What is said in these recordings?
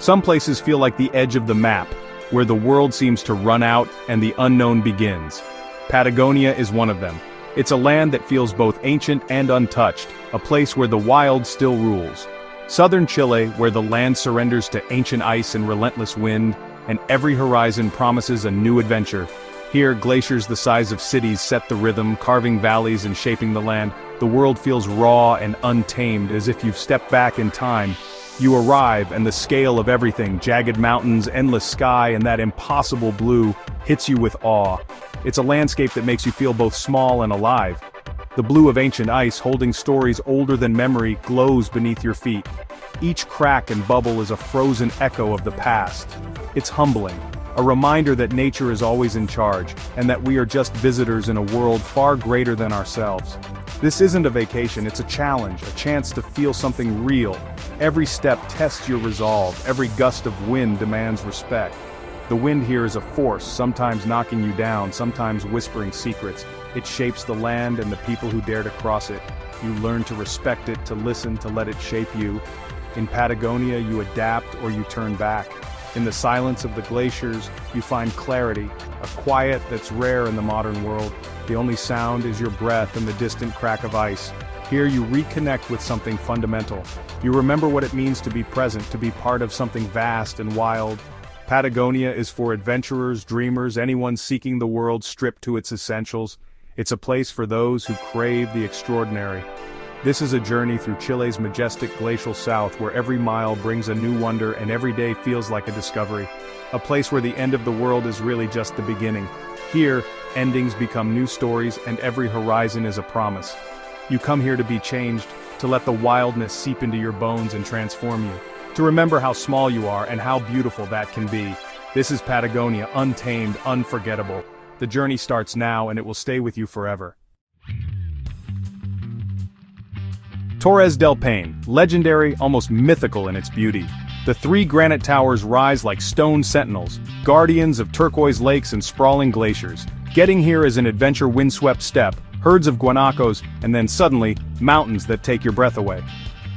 Some places feel like the edge of the map, where the world seems to run out and the unknown begins. Patagonia is one of them. It's a land that feels both ancient and untouched, a place where the wild still rules. Southern Chile, where the land surrenders to ancient ice and relentless wind, and every horizon promises a new adventure. Here, glaciers the size of cities set the rhythm, carving valleys and shaping the land. The world feels raw and untamed, as if you've stepped back in time. You arrive, and the scale of everything, jagged mountains, endless sky, and that impossible blue, hits you with awe. It's a landscape that makes you feel both small and alive. The blue of ancient ice, holding stories older than memory, glows beneath your feet. Each crack and bubble is a frozen echo of the past. It's humbling, a reminder that nature is always in charge, and that we are just visitors in a world far greater than ourselves. This isn't a vacation, it's a challenge, a chance to feel something real. Every step tests your resolve, every gust of wind demands respect. The wind here is a force, sometimes knocking you down, sometimes whispering secrets. It shapes the land and the people who dare to cross it. You learn to respect it, to listen, to let it shape you. In Patagonia, you adapt or you turn back. In the silence of the glaciers, you find clarity, a quiet that's rare in the modern world. The only sound is your breath and the distant crack of ice. Here you reconnect with something fundamental. You remember what it means to be present, to be part of something vast and wild. Patagonia is for adventurers, dreamers, anyone seeking the world stripped to its essentials. It's a place for those who crave the extraordinary. This is a journey through Chile's majestic glacial south, where every mile brings a new wonder and every day feels like a discovery. A place where the end of the world is really just the beginning. Here, endings become new stories and every horizon is a promise. You come here to be changed, to let the wildness seep into your bones and transform you. To remember how small you are and how beautiful that can be. This is Patagonia, untamed, unforgettable. The journey starts now and it will stay with you forever. Torres del Paine, legendary, almost mythical in its beauty. The three granite towers rise like stone sentinels, guardians of turquoise lakes and sprawling glaciers. Getting here is an adventure windswept step, herds of guanacos, and then suddenly, mountains that take your breath away.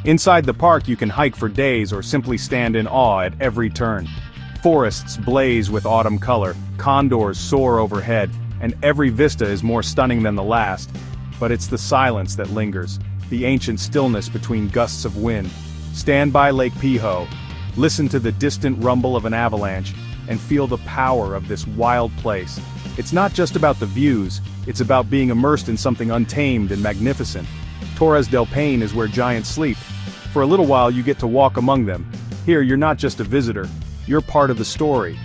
Inside the park you can hike for days or simply stand in awe at every turn. Forests blaze with autumn color, condors soar overhead, and every vista is more stunning than the last. But it's the silence that lingers, the ancient stillness between gusts of wind. Stand by Lake Piho, listen to the distant rumble of an avalanche, and feel the power of this wild place. It's not just about the views, it's about being immersed in something untamed and magnificent. Torres del Paine is where giants sleep. For a little while you get to walk among them. Here you're not just a visitor, you're part of the story.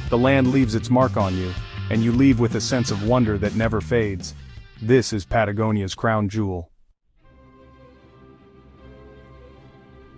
The land leaves its mark on you, and you leave with a sense of wonder that never fades. This is Patagonia's crown jewel.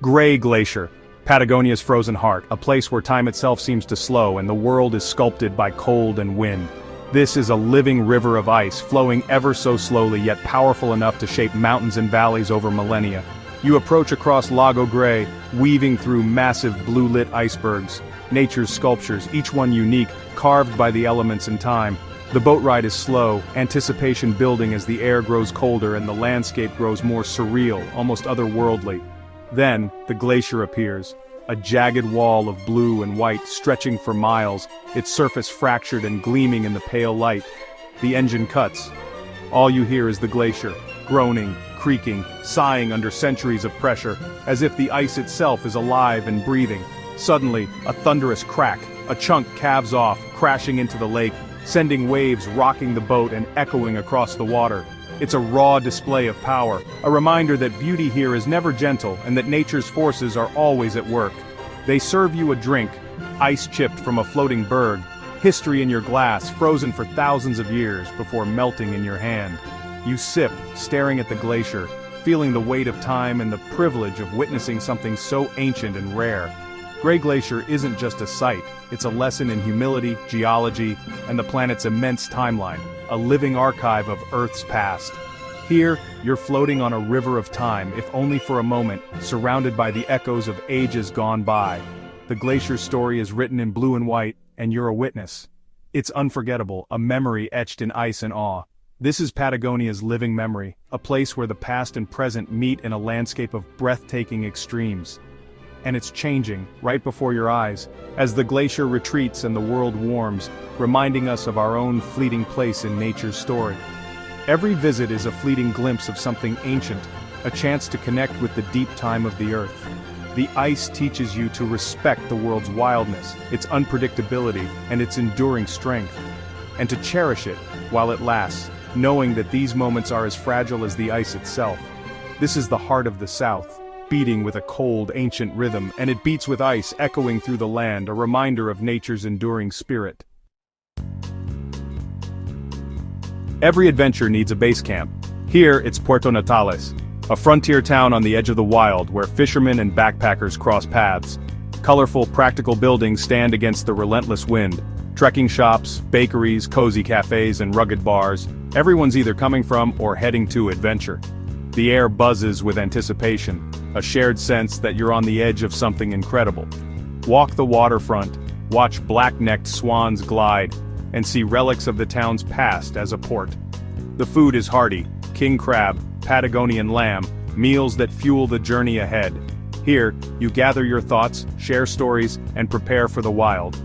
Grey Glacier, Patagonia's frozen heart, a place where time itself seems to slow and the world is sculpted by cold and wind. This is a living river of ice, flowing ever so slowly yet powerful enough to shape mountains and valleys over millennia. You approach across Lago Grey, weaving through massive blue-lit icebergs, nature's sculptures, each one unique, carved by the elements and time. The boat ride is slow, anticipation building as the air grows colder and the landscape grows more surreal, almost otherworldly. Then, the glacier appears, a jagged wall of blue and white stretching for miles, its surface fractured and gleaming in the pale light. The engine cuts. All you hear is the glacier, groaning, creaking, sighing under centuries of pressure, as if the ice itself is alive and breathing. Suddenly, a thunderous crack, a chunk calves off, crashing into the lake, sending waves rocking the boat and echoing across the water. It's a raw display of power, a reminder that beauty here is never gentle and that nature's forces are always at work. They serve you a drink, ice chipped from a floating berg, history in your glass, frozen for thousands of years before melting in your hand. You sip, staring at the glacier, feeling the weight of time and the privilege of witnessing something so ancient and rare. Grey Glacier isn't just a sight, it's a lesson in humility, geology, and the planet's immense timeline, a living archive of Earth's past. Here, you're floating on a river of time, if only for a moment, surrounded by the echoes of ages gone by. The glacier's story is written in blue and white, and you're a witness. It's unforgettable, a memory etched in ice and awe. This is Patagonia's living memory, a place where the past and present meet in a landscape of breathtaking extremes. and it's changing, right before your eyes, as the glacier retreats and the world warms, reminding us of our own fleeting place in nature's story. Every visit is a fleeting glimpse of something ancient, a chance to connect with the deep time of the earth. The ice teaches you to respect the world's wildness, its unpredictability, and its enduring strength, and to cherish it while it lasts, knowing that these moments are as fragile as the ice itself. This is the heart of the South, beating with a cold, ancient rhythm, and it beats with ice echoing through the land, a reminder of nature's enduring spirit. Every adventure needs a base camp. Here, it's Puerto Natales, a frontier town on the edge of the wild where fishermen and backpackers cross paths. Colorful, practical buildings stand against the relentless wind. Trekking shops, bakeries, cozy cafes, and rugged bars. Everyone's either coming from or heading to adventure. The air buzzes with anticipation, a shared sense that you're on the edge of something incredible. Walk the waterfront, watch black-necked swans glide, and see relics of the town's past as a port. The food is hearty: king crab, Patagonian lamb, meals that fuel the journey ahead. Here, you gather your thoughts, share stories, and prepare for the wild.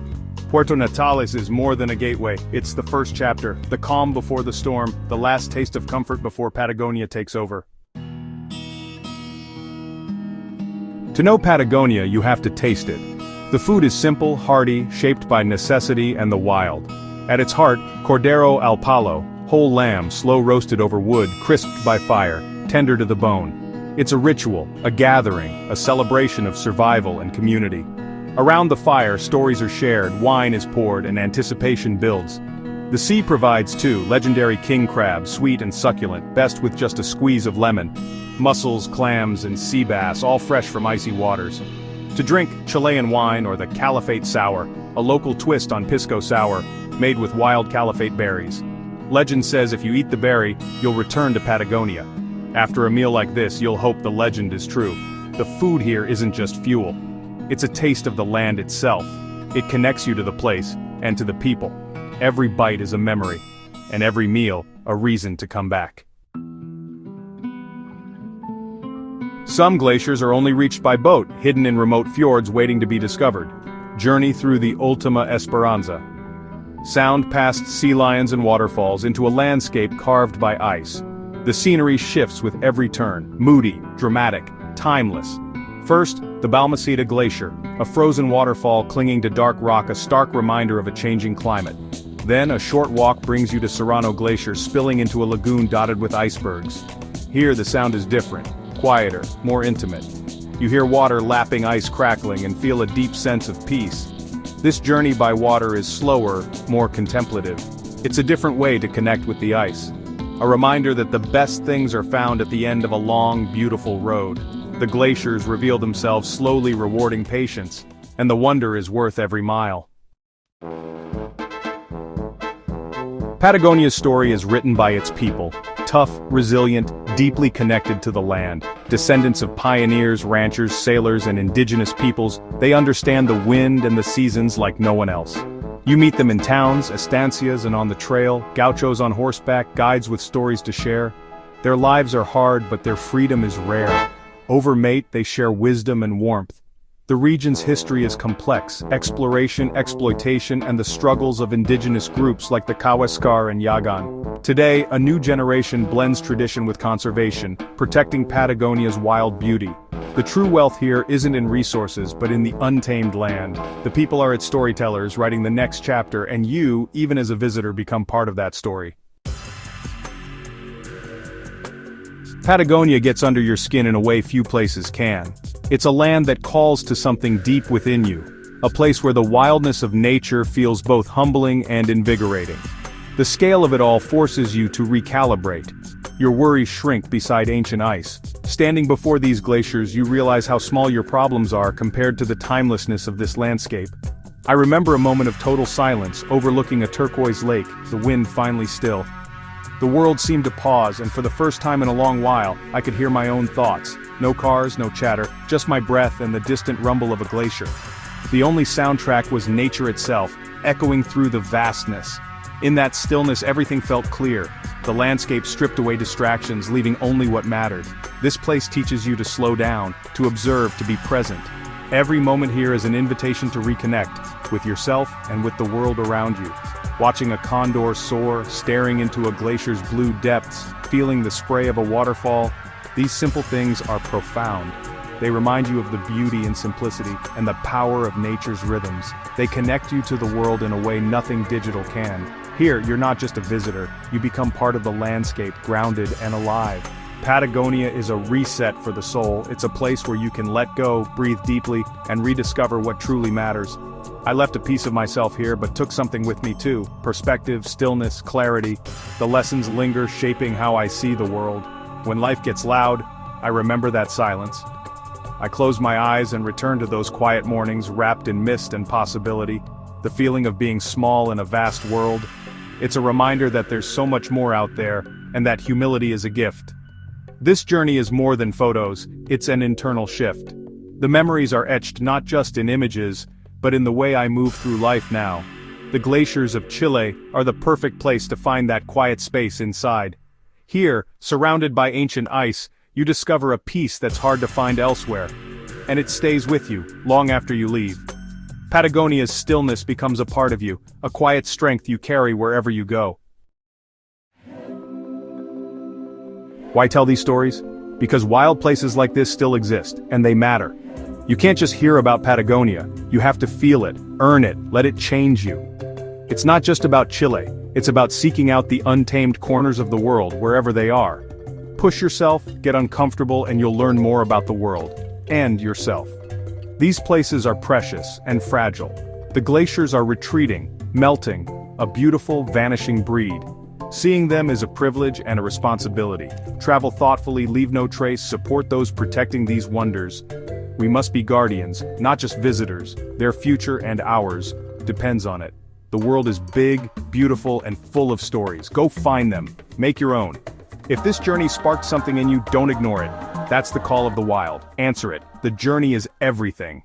Puerto Natales is more than a gateway. It's the first chapter, the calm before the storm, the last taste of comfort before Patagonia takes over. To know Patagonia, you have to taste it. The food is simple, hearty, shaped by necessity and the wild. At its heart, Cordero al Palo, whole lamb, slow roasted over wood, crisped by fire, tender to the bone. It's a ritual, a gathering, a celebration of survival and community. Around the fire, stories are shared, wine is poured, and anticipation builds. The sea provides too: legendary king crab, sweet and succulent, best with just a squeeze of lemon. Mussels, clams, and sea bass, all fresh from icy waters. To drink, Chilean wine or the Caliphate Sour, a local twist on pisco sour, made with wild Caliphate berries. Legend says if you eat the berry, you'll return to Patagonia. After a meal like this, you'll hope the legend is true. The food here isn't just fuel. It's a taste of the land itself. It connects you to the place, and to the people. Every bite is a memory, and every meal, a reason to come back. Some glaciers are only reached by boat, hidden in remote fjords waiting to be discovered. Journey through the Ultima Esperanza. Sound past sea lions and waterfalls into a landscape carved by ice. The scenery shifts with every turn, moody, dramatic, timeless. First, the Balmaceda Glacier, a frozen waterfall clinging to dark rock, a stark reminder of a changing climate. Then, a short walk brings you to Serrano Glacier, spilling into a lagoon dotted with icebergs. Here, the sound is different, quieter, more intimate. You hear water lapping ice crackling and feel a deep sense of peace. This journey by water is slower, more contemplative. It's a different way to connect with the ice. A reminder that the best things are found at the end of a long, beautiful road. The glaciers reveal themselves, slowly rewarding patience, and the wonder is worth every mile. Patagonia's story is written by its people, tough, resilient, deeply connected to the land. Descendants of pioneers, ranchers, sailors, and indigenous peoples, they understand the wind and the seasons like no one else. You meet them in towns, estancias, and on the trail, gauchos on horseback, guides with stories to share. Their lives are hard, but their freedom is rare. Over mate, they share wisdom and warmth. The region's history is complex: exploration, exploitation, and the struggles of indigenous groups like the Kawascar and Yagan. Today, a new generation blends tradition with conservation, protecting Patagonia's wild beauty. The true wealth here isn't in resources, but in the untamed land. The people are its storytellers, writing the next chapter, and you, even as a visitor, become part of that story. Patagonia gets under your skin in a way few places can. It's a land that calls to something deep within you, a place where the wildness of nature feels both humbling and invigorating. The scale of it all forces you to recalibrate. Your worries shrink beside ancient ice. Standing before these glaciers, you realize how small your problems are compared to the timelessness of this landscape. I remember a moment of total silence, overlooking a turquoise lake, the wind finally still. The world seemed to pause, and for the first time in a long while, I could hear my own thoughts. No cars, no chatter, just my breath and the distant rumble of a glacier. The only soundtrack was nature itself, echoing through the vastness. In that stillness, everything felt clear. The landscape stripped away distractions, leaving only what mattered. This place teaches you to slow down, to observe, to be present. Every moment here is an invitation to reconnect with yourself and with the world around you. Watching a condor soar, staring into a glacier's blue depths, feeling the spray of a waterfall, these simple things are profound. They remind you of the beauty and simplicity and the power of nature's rhythms. They connect you to the world in a way nothing digital can. Here, you're not just a visitor, you become part of the landscape, grounded and alive. Patagonia is a reset for the soul. It's a place where you can let go, breathe deeply, and rediscover what truly matters. I left a piece of myself here but took something with me too. Perspective, stillness, clarity. The lessons linger, shaping how I see the world. When life gets loud, I remember that silence. I close my eyes and return to those quiet mornings wrapped in mist and possibility. The feeling of being small in a vast world. It's a reminder that there's so much more out there, and that humility is a gift. This journey is more than photos, it's an internal shift. The memories are etched not just in images, but in the way I move through life now. The glaciers of Chile are the perfect place to find that quiet space inside. Here, surrounded by ancient ice, you discover a peace that's hard to find elsewhere. And it stays with you, long after you leave. Patagonia's stillness becomes a part of you, a quiet strength you carry wherever you go. Why tell these stories? Because wild places like this still exist, and they matter. You can't just hear about Patagonia, you have to feel it, earn it, let it change you. It's not just about Chile, it's about seeking out the untamed corners of the world, wherever they are. Push yourself, get uncomfortable, and you'll learn more about the world, and yourself. These places are precious and fragile. The glaciers are retreating, melting, a beautiful, vanishing breed. Seeing them is a privilege and a responsibility. Travel thoughtfully, leave no trace, support those protecting these wonders. We must be guardians, not just visitors. Their future and ours depends on it. The world is big, beautiful, and full of stories. Go find them. Make your own. If this journey sparked something in you, don't ignore it. That's the call of the wild. Answer it. The journey is everything.